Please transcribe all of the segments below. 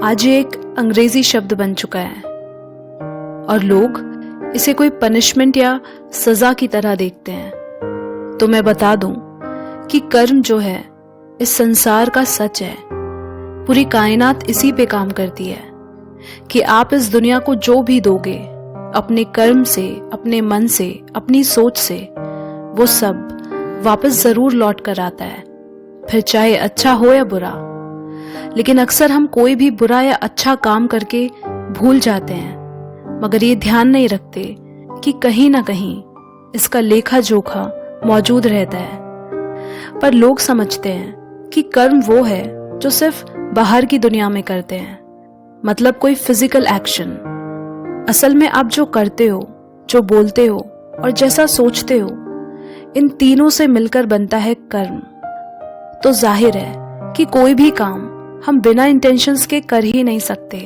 आज ये एक अंग्रेजी शब्द बन चुका है और लोग इसे कोई पनिशमेंट या सजा की तरह देखते हैं। तो मैं बता दूं कि कर्म जो है इस संसार का सच है। पूरी कायनात इसी पे काम करती है कि आप इस दुनिया को जो भी दोगे अपने कर्म से, अपने मन से, अपनी सोच से, वो सब वापस जरूर लौट कर आता है, फिर चाहे अच्छा हो या बुरा। लेकिन अक्सर हम कोई भी बुरा या अच्छा काम करके भूल जाते हैं, मगर ये ध्यान नहीं रखते कि कहीं ना कहीं इसका लेखा जोखा मौजूद रहता है। पर लोग समझते हैं कि कर्म वो है जो सिर्फ बाहर की दुनिया में करते हैं, मतलब कोई फिजिकल एक्शन। असल में आप जो करते हो, जो बोलते हो और जैसा सोचते हो, इन तीनों से मिलकर बनता है कर्म। तो जाहिर है कि कोई भी काम हम बिना इंटेंशंस के कर ही नहीं सकते।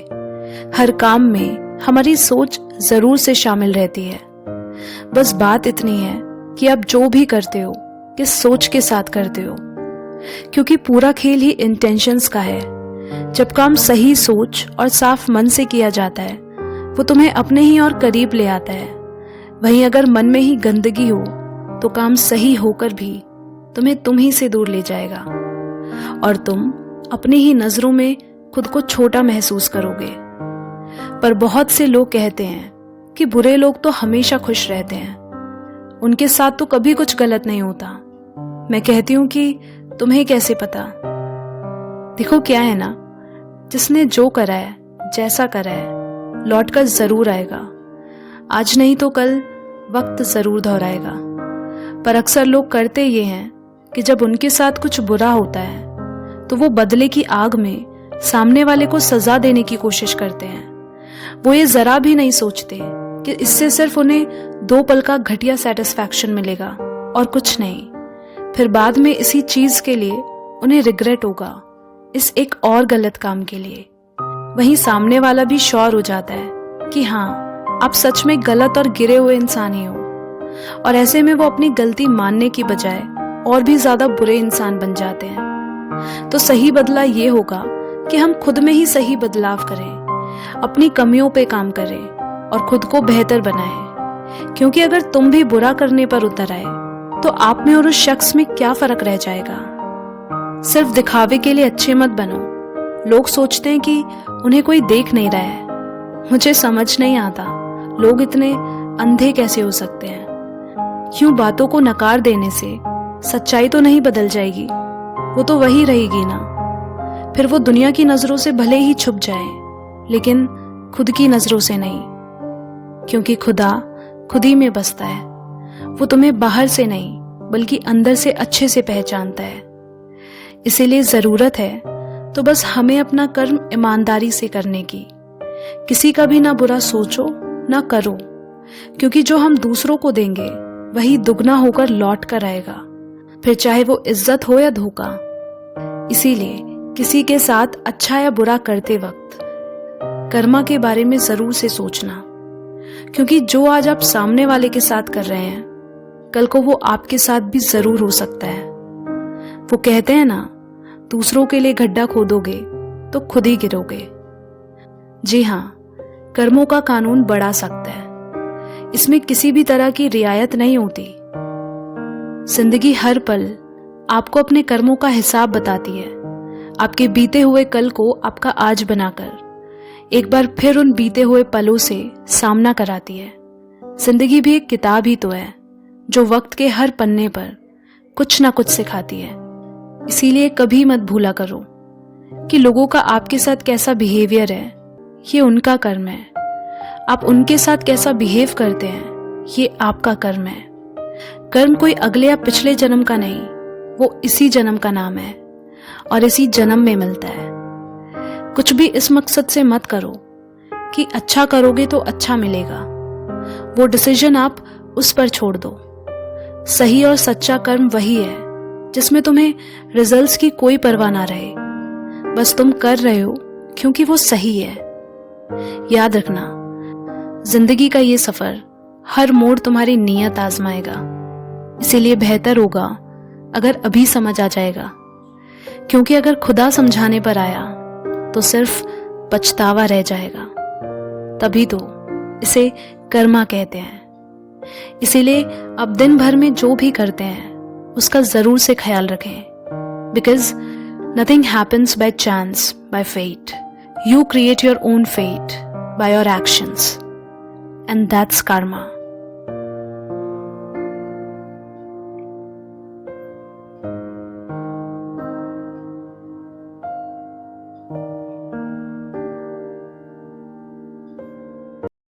हर काम में हमारी सोच जरूर से शामिल रहती है। बस बात इतनी है कि आप जो भी करते हो किस सोच के साथ करते हो, क्योंकि पूरा खेल ही इंटेंशंस का है। जब काम सही सोच और साफ मन से किया जाता है वो तुम्हें अपने ही और करीब ले आता है। वहीं अगर मन में ही गंदगी हो तो काम सही होकर भी तुम्हें तुम ही से दूर ले जाएगा और तुम अपनी ही नजरों में खुद को छोटा महसूस करोगे। पर बहुत से लोग कहते हैं कि बुरे लोग तो हमेशा खुश रहते हैं, उनके साथ तो कभी कुछ गलत नहीं होता। मैं कहती हूं कि तुम्हें कैसे पता? देखो क्या है ना, जिसने जो करा है, जैसा करा है, लौट कर जरूर आएगा। आज नहीं तो कल वक्त जरूर दोहराएगा। पर अक्सर लोग करते ये हैं कि जब उनके साथ कुछ बुरा होता है तो वो बदले की आग में सामने वाले को सजा देने की कोशिश करते हैं। वो ये जरा भी नहीं सोचते कि इससे सिर्फ उन्हें 2 पल का घटिया सेटिस्फैक्शन मिलेगा और कुछ नहीं। फिर बाद में इसी चीज के लिए उन्हें रिग्रेट होगा, इस एक और गलत काम के लिए। वहीं सामने वाला भी श्योर हो जाता है कि हाँ, आप सच में गलत और गिरे हुए इंसान ही हो, और ऐसे में वो अपनी गलती मानने की बजाय और भी ज्यादा बुरे इंसान बन जाते हैं। तो सही बदला ये होगा कि हम खुद में ही सही बदलाव करें, अपनी कमियों पे काम करें और खुद को बेहतर बनाएं। क्योंकि अगर तुम भी बुरा करने पर उतर आए तो आप में और उस शख्स में क्या फर्क रह जाएगा? सिर्फ दिखावे के लिए अच्छे मत बनो। लोग सोचते हैं कि उन्हें कोई देख नहीं रहा है। मुझे समझ नहीं आता लोग इतने अंधे कैसे हो सकते हैं। क्यों बातों को नकार देने से सच्चाई तो नहीं बदल जाएगी, वो तो वही रहेगी ना। फिर वो दुनिया की नजरों से भले ही छुप जाए, लेकिन खुद की नजरों से नहीं, क्योंकि खुदा खुद ही में बसता है। वो तुम्हें बाहर से नहीं बल्कि अंदर से अच्छे से पहचानता है। इसीलिए जरूरत है तो बस हमें अपना कर्म ईमानदारी से करने की। किसी का भी ना बुरा सोचो ना करो, क्योंकि जो हम दूसरों को देंगे वही दुगना होकर लौट कर आएगा, फिर चाहे वो इज्जत हो या धोखा। इसीलिए किसी के साथ अच्छा या बुरा करते वक्त कर्मा के बारे में जरूर से सोचना, क्योंकि जो आज आप सामने वाले के साथ कर रहे हैं कल को वो आपके साथ भी जरूर हो सकता है। वो कहते हैं ना, दूसरों के लिए गड्ढा खोदोगे तो खुद ही गिरोगे। जी हाँ, कर्मों का कानून बड़ा सख्त है। इसमें किसी भी तरह की रियायत नहीं होती। जिंदगी हर पल आपको अपने कर्मों का हिसाब बताती है, आपके बीते हुए कल को आपका आज बनाकर एक बार फिर उन बीते हुए पलों से सामना कराती है। जिंदगी भी एक किताब ही तो है जो वक्त के हर पन्ने पर कुछ ना कुछ सिखाती है। इसीलिए कभी मत भूला करो कि लोगों का आपके साथ कैसा बिहेवियर है ये उनका कर्म है। आप उनके साथ कैसा बिहेव करते हैं ये आपका कर्म है। कर्म कोई अगले या पिछले जन्म का नहीं, वो इसी जन्म का नाम है और इसी जन्म में मिलता है। कुछ भी इस मकसद से मत करो कि अच्छा करोगे तो अच्छा मिलेगा। वो डिसीजन आप उस पर छोड़ दो। सही और सच्चा कर्म वही है जिसमें तुम्हें रिजल्ट्स की कोई परवाह ना रहे, बस तुम कर रहे हो क्योंकि वो सही है। याद रखना, जिंदगी का ये सफर हर मोड़ तुम्हारी नीयत आजमाएगा। इसीलिए बेहतर होगा अगर अभी समझ आ जाएगा, क्योंकि अगर खुदा समझाने पर आया तो सिर्फ पछतावा रह जाएगा। तभी तो इसे कर्मा कहते हैं। इसीलिए अब दिन भर में जो भी करते हैं उसका जरूर से ख्याल रखें, because nothing happens by chance, by fate. You create your own fate by your actions, and that's karma.